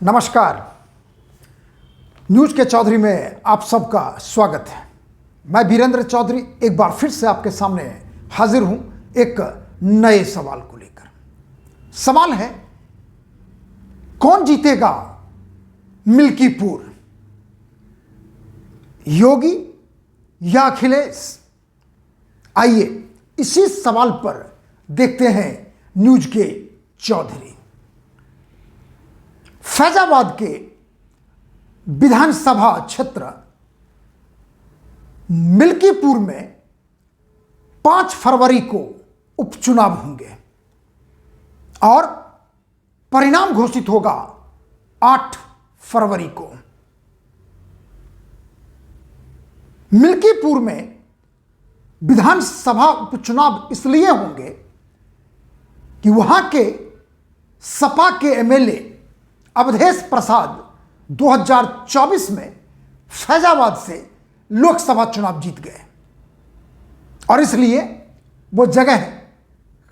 नमस्कार। न्यूज के चौधरी में आप सबका स्वागत है। मैं वीरेंद्र चौधरी एक बार फिर से आपके सामने हाजिर हूं एक नए सवाल को लेकर। सवाल है, कौन जीतेगा मिल्कीपुर, योगी या अखिलेश? आइए इसी सवाल पर देखते हैं न्यूज के चौधरी। फैजाबाद के विधानसभा क्षेत्र मिल्कीपुर में 5 फरवरी को उपचुनाव होंगे और परिणाम घोषित होगा 8 फरवरी को। मिल्कीपुर में विधानसभा उपचुनाव इसलिए होंगे कि वहां के सपा के एमएलए अवधेश प्रसाद 2024 में फैजाबाद से लोकसभा चुनाव जीत गए और इसलिए वो जगह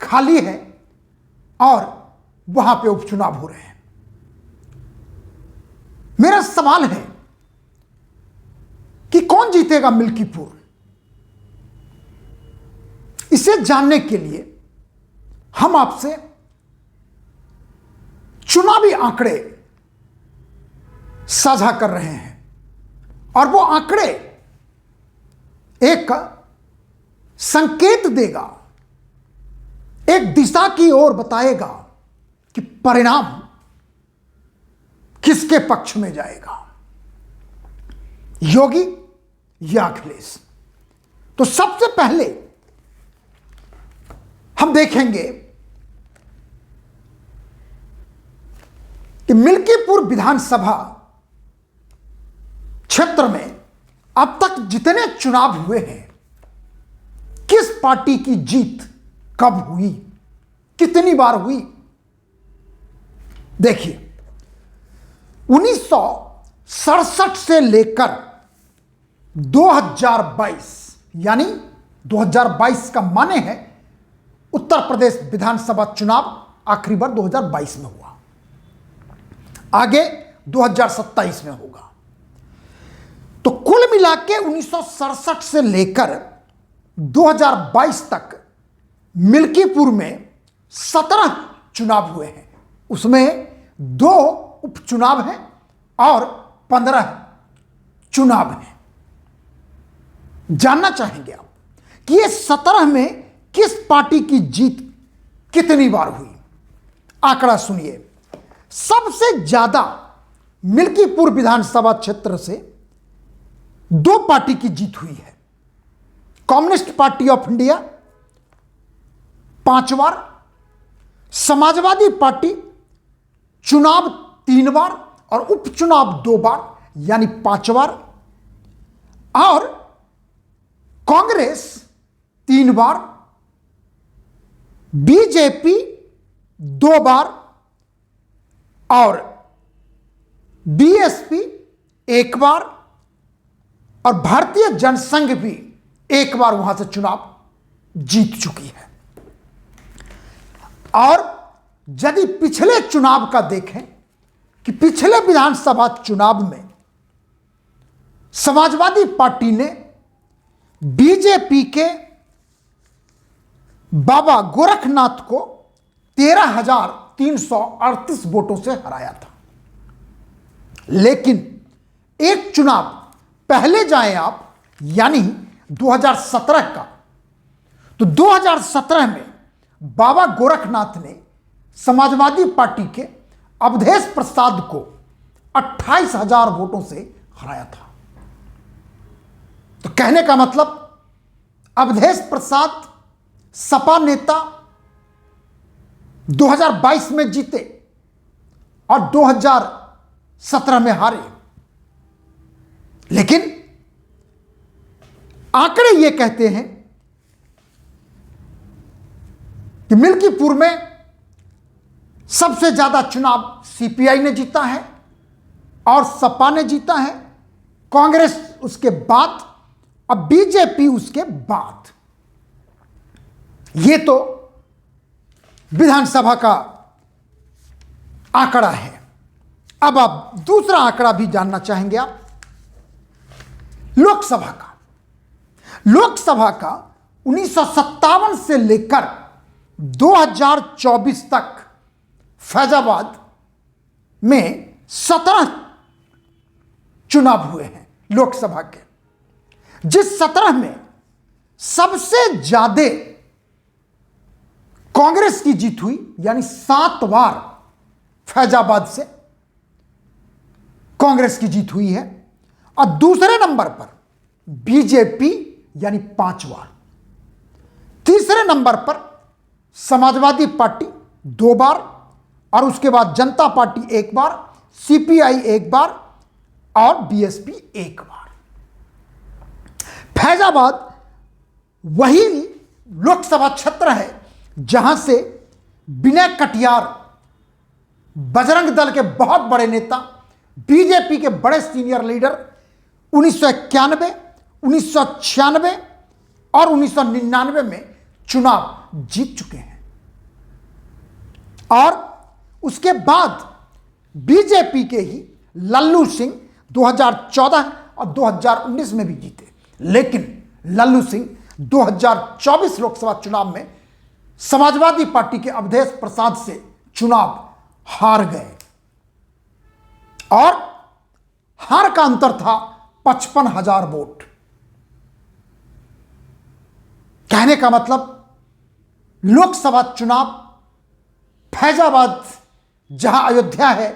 खाली है और वहां पे उपचुनाव हो रहे हैं। मेरा सवाल है कि कौन जीतेगा मिल्कीपुर। इसे जानने के लिए हम आपसे चुनावी आंकड़े साझा कर रहे हैं और वो आंकड़े एक संकेत देगा, एक दिशा की ओर बताएगा कि परिणाम किसके पक्ष में जाएगा, योगी या अखिलेश। तो सबसे पहले हम देखेंगे कि मिल्कीपुर विधानसभा क्षेत्र में अब तक जितने चुनाव हुए हैं, किस पार्टी की जीत कब हुई, कितनी बार हुई। देखिए, 1967 से लेकर 2022 यानी 2022 का माने है उत्तर प्रदेश विधानसभा चुनाव आखिरी बार 2022 में हुआ, आगे 2027 में होगा। तो कुल मिला के 1967 से लेकर 2022 तक मिल्कीपुर में 17 चुनाव हुए हैं। उसमें 2 उपचुनाव हैं और 15 चुनाव हैं। जानना चाहेंगे आप कि ये 17 में किस पार्टी की जीत कितनी बार हुई। आंकड़ा सुनिए, सबसे ज्यादा मिल्कीपुर विधानसभा क्षेत्र से 2 पार्टी की जीत हुई है। Communist party of India 5 bar, Samajwadi party चुनाव 3 बार और उपचुनाव 2 बार यानी 5 बार, और कांग्रेस 3 बार, बीजेपी 2 बार और बीएसपी 1 बार और भारतीय जनसंघ भी 1 बार वहां से चुनाव जीत चुकी है। और यदि पिछले चुनाव का देखें कि पिछले विधानसभा चुनाव में समाजवादी पार्टी ने बीजेपी के बाबा गोरखनाथ को 13,338 वोटों से हराया था। लेकिन एक चुनाव पहले जाएं आप, यानी 2017 का, तो 2017 में बाबा गोरखनाथ ने समाजवादी पार्टी के अवधेश प्रसाद को 28,000 वोटों से हराया था। तो कहने का मतलब अवधेश प्रसाद सपा नेता 2022 में जीते और 2017 में हारे। लेकिन आंकड़े ये कहते हैं कि मिल्कीपुर में सबसे ज्यादा चुनाव सीपीआई ने जीता है और सपा ने जीता है, कांग्रेस उसके बाद और बीजेपी उसके बाद। ये तो विधानसभा का आंकड़ा है। अब आप दूसरा आंकड़ा भी जानना चाहेंगे आप लोकसभा का 1957 से लेकर 2024 तक फैजाबाद में 17 चुनाव हुए हैं लोकसभा के, जिस 17 में सबसे ज्यादा कांग्रेस की जीत हुई, यानी 7 बार फैजाबाद से कांग्रेस की जीत हुई है, और दूसरे नंबर पर बीजेपी यानी 5 बार, तीसरे नंबर पर समाजवादी पार्टी 2 बार, और उसके बाद जनता पार्टी 1 बार, सीपीआई 1 बार और बीएसपी 1 बार। फैजाबाद वही लोकसभा क्षेत्र है जहां से विनय कटियार, बजरंग दल के बहुत बड़े नेता, बीजेपी के बड़े सीनियर लीडर 1991, 1996 और 1999 में चुनाव जीत चुके हैं। और उसके बाद बीजेपी के ही लल्लू सिंह 2014 और 2019 में भी जीते, लेकिन लल्लू सिंह 2024 लोकसभा चुनाव में समाजवादी पार्टी के अवधेश प्रसाद से चुनाव हार गए, और हार का अंतर था 55,000 वोट। कहने का मतलब लोकसभा चुनाव फैजाबाद जहां अयोध्या है,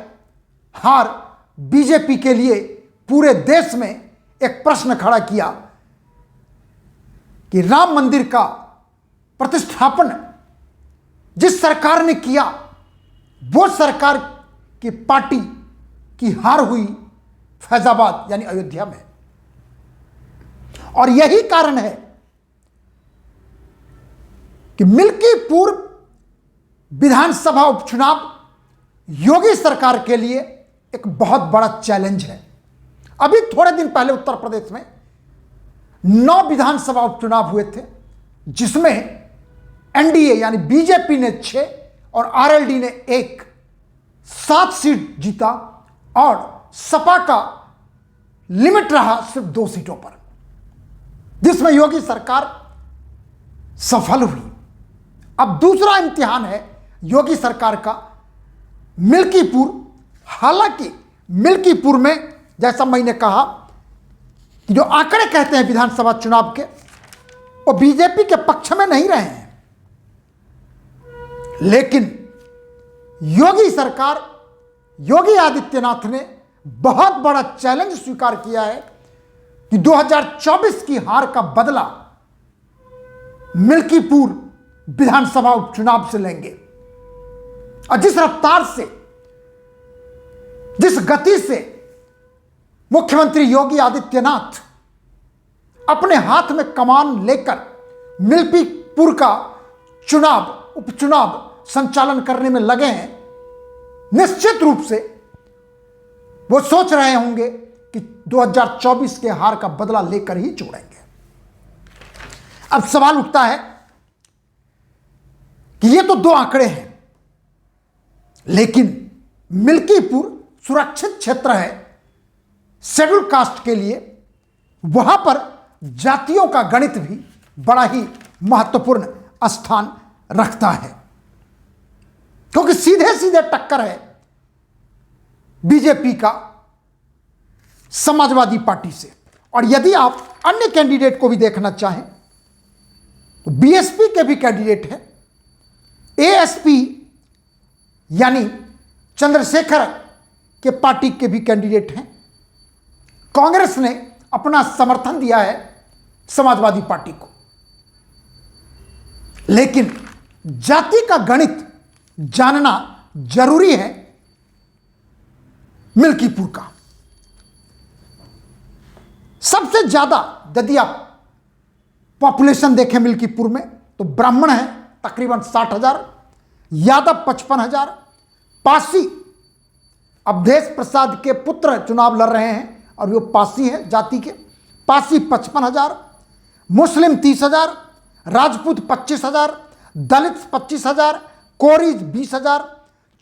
हार बीजेपी के लिए पूरे देश में एक प्रश्न खड़ा किया कि राम मंदिर का प्रतिष्ठापन जिस सरकार ने किया, वो सरकार की पार्टी की हार हुई फैजाबाद यानी अयोध्या में। और यही कारण है कि मिल्कीपुर विधानसभा उपचुनाव योगी सरकार के लिए एक बहुत बड़ा चैलेंज है। अभी थोड़े दिन पहले उत्तर प्रदेश में 9 विधानसभा उपचुनाव हुए थे, जिसमें एनडीए यानी बीजेपी ने 6 और आरएलडी ने 1, 7 सीट जीता, और सपा का लिमिट रहा सिर्फ 2 सीटों पर, जिसमें योगी सरकार सफल हुई। अब दूसरा इम्तिहान है योगी सरकार का मिल्कीपुर। हालांकि मिल्कीपुर में, जैसा मैंने कहा, कि जो आंकड़े कहते हैं विधानसभा चुनाव के, वो बीजेपी के पक्ष में नहीं रहे हैं, लेकिन योगी सरकार, योगी आदित्यनाथ ने बहुत बड़ा चैलेंज स्वीकार किया है कि 2024 की हार का बदला मिल्कीपुर विधानसभा उपचुनाव से लेंगे। और जिस रफ्तार से, जिस गति से मुख्यमंत्री योगी आदित्यनाथ अपने हाथ में कमान लेकर मिल्कीपुर का उपचुनाव संचालन करने में लगे हैं, निश्चित रूप से वो सोच रहे होंगे कि 2024 के हार का बदला लेकर ही छोड़ेंगे। अब सवाल उठता है कि ये तो 2 आंकड़े हैं, लेकिन मिल्कीपुर सुरक्षित क्षेत्र है शेड्यूल कास्ट के लिए, वहां पर जातियों का गणित भी बड़ा ही महत्वपूर्ण स्थान रखता है, क्योंकि सीधे सीधे टक्कर है बीजेपी का समाजवादी पार्टी से। और यदि आप अन्य कैंडिडेट को भी देखना चाहें तो बीएसपी के भी कैंडिडेट हैं, एएसपी यानी चंद्रशेखर के पार्टी के भी कैंडिडेट हैं। कांग्रेस ने अपना समर्थन दिया है समाजवादी पार्टी को, लेकिन जाति का गणित जानना जरूरी है मिल्कीपुर का। सबसे ज्यादा यदि आप पॉपुलेशन देखें मिल्कीपुर में, तो ब्राह्मण है तकरीबन 60,000, यादव 55,000, पासी अवधेश प्रसाद के पुत्र चुनाव लड़ रहे हैं और वो पासी हैं जाति के, पासी 55,000, मुस्लिम 30,000, राजपूत 25,000, दलित 25,000, कोरी 20,000,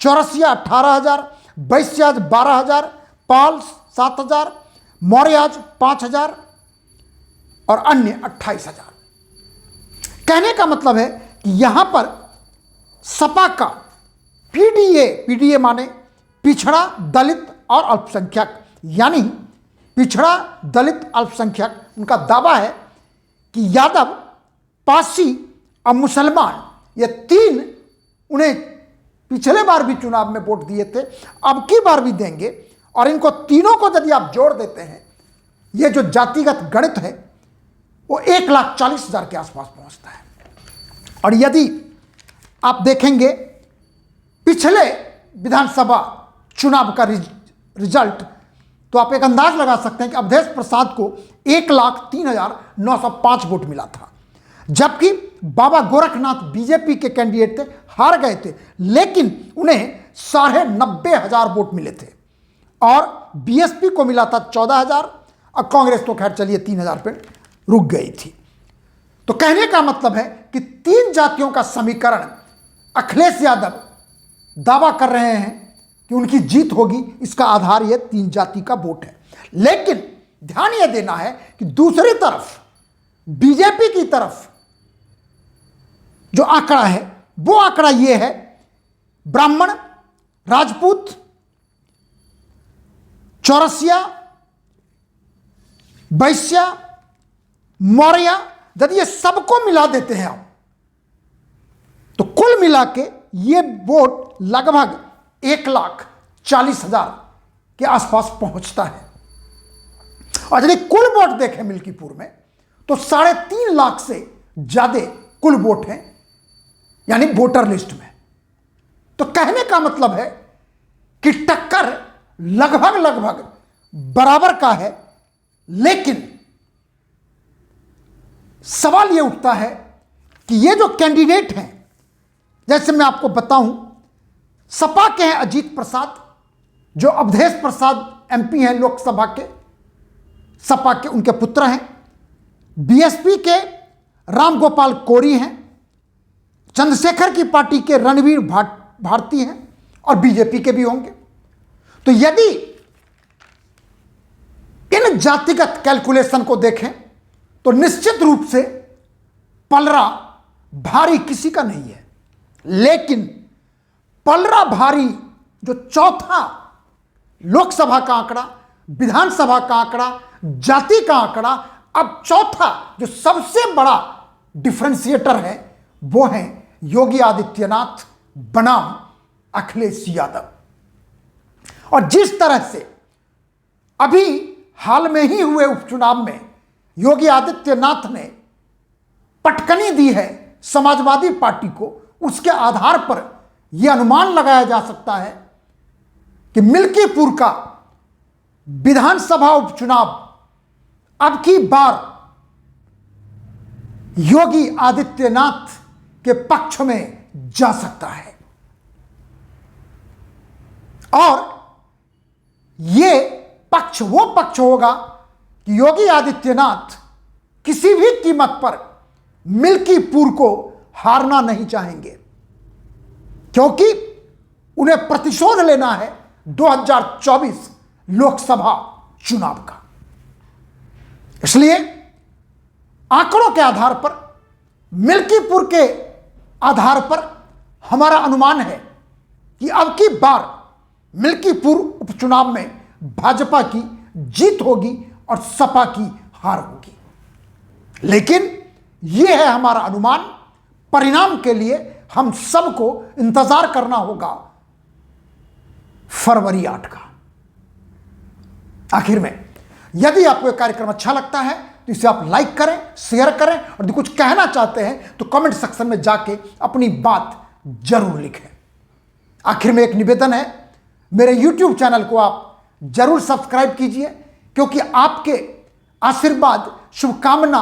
चौरसिया 18,000, वैश्य आज 12,000, पाल 7,000, मौर्य आज 5,000 और अन्य 28,000। कहने का मतलब है कि यहां पर सपा का पीडीए माने पिछड़ा, दलित और अल्पसंख्यक, यानी पिछड़ा, दलित, अल्पसंख्यक, उनका दावा है कि यादव, पारसी और मुसलमान ये तीन उन्हें पिछले बार भी चुनाव में वोट दिए थे, अब की बार भी देंगे, और इनको तीनों को यदि आप जोड़ देते हैं, ये जो जातिगत गणित है वो 1,40,000 के आसपास पहुंचता है। और यदि आप देखेंगे पिछले विधानसभा चुनाव का रिजल्ट, तो आप एक अंदाज लगा सकते हैं कि अवधेश प्रसाद को 1,03,905 वोट मिला था, जबकि बाबा गोरखनाथ बीजेपी के कैंडिडेट थे, हार गए थे, लेकिन उन्हें 90,500 वोट मिले थे, और बीएसपी को मिला था 14,000, और कांग्रेस तो खैर चलिए 3,000 पे रुक गई थी। तो कहने का मतलब है कि तीन जातियों का समीकरण अखिलेश यादव दावा कर रहे हैं कि उनकी जीत होगी, इसका आधार यह तीन जाति का वोट है। लेकिन ध्यान यह देना है कि दूसरी तरफ बीजेपी की तरफ जो आंकड़ा है वो आंकड़ा यह है, ब्राह्मण, राजपूत, चौरसिया, वैश्य, मौर्य, यदि ये सबको मिला देते हैं आप, तो कुल मिला के ये वोट लगभग 1,40,000 के आसपास पहुंचता है। और यदि कुल वोट देखें मिल्कीपुर में, तो 3.5 लाख से ज्यादा कुल वोट हैं, यानी वोटर लिस्ट में। तो कहने का मतलब है कि टक्कर लगभग बराबर का है। लेकिन सवाल यह उठता है कि ये जो कैंडिडेट हैं, जैसे मैं आपको बताऊं, सपा के हैं अजीत प्रसाद, जो अवधेश प्रसाद एमपी हैं लोकसभा के, सपा के उनके पुत्र हैं। बीएसपी के रामगोपाल कोरी हैं, चंद्रशेखर की पार्टी के रणवीर भारती हैं, और बीजेपी के भी होंगे। तो यदि इन जातिगत कैलकुलेशन को देखें तो निश्चित रूप से पलड़ा भारी किसी का नहीं है। लेकिन पलड़ा भारी जो चौथा लोकसभा का आंकड़ा, विधानसभा का आंकड़ा, जाति का आंकड़ा, अब चौथा जो सबसे बड़ा डिफरेंशिएटर है वो है योगी आदित्यनाथ बनाम अखिलेश यादव। और जिस तरह से अभी हाल में ही हुए उपचुनाव में योगी आदित्यनाथ ने पटकनी दी है समाजवादी पार्टी को, उसके आधार पर यह अनुमान लगाया जा सकता है कि मिल्कीपुर का विधानसभा उपचुनाव अब की बार योगी आदित्यनाथ के पक्ष में जा सकता है। और यह पक्ष वो पक्ष होगा कि योगी आदित्यनाथ किसी भी कीमत पर मिल्कीपुर को हारना नहीं चाहेंगे, क्योंकि उन्हें प्रतिशोध लेना है 2024 लोकसभा चुनाव का। इसलिए आंकड़ों के आधार पर, मिल्कीपुर के आधार पर हमारा अनुमान है कि अब की बार मिल्कीपुर उपचुनाव में भाजपा की जीत होगी और सपा की हार होगी। लेकिन यह है हमारा अनुमान। परिणाम के लिए हम सबको इंतजार करना होगा फरवरी 8 का। आखिर में यदि आपको यह कार्यक्रम अच्छा लगता है तो इसे आप लाइक करें, शेयर करें, और यदि कुछ कहना चाहते हैं तो कमेंट सेक्शन में जाके अपनी बात जरूर लिखें। आखिर में एक निवेदन है, मेरे YouTube चैनल को आप जरूर सब्सक्राइब कीजिए, क्योंकि आपके आशीर्वाद, शुभकामना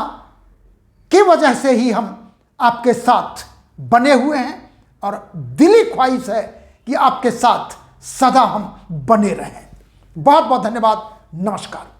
की वजह से ही हम आपके साथ बने हुए हैं, और दिली ख्वाहिश है कि आपके साथ सदा हम बने रहें। बहुत बहुत धन्यवाद। नमस्कार।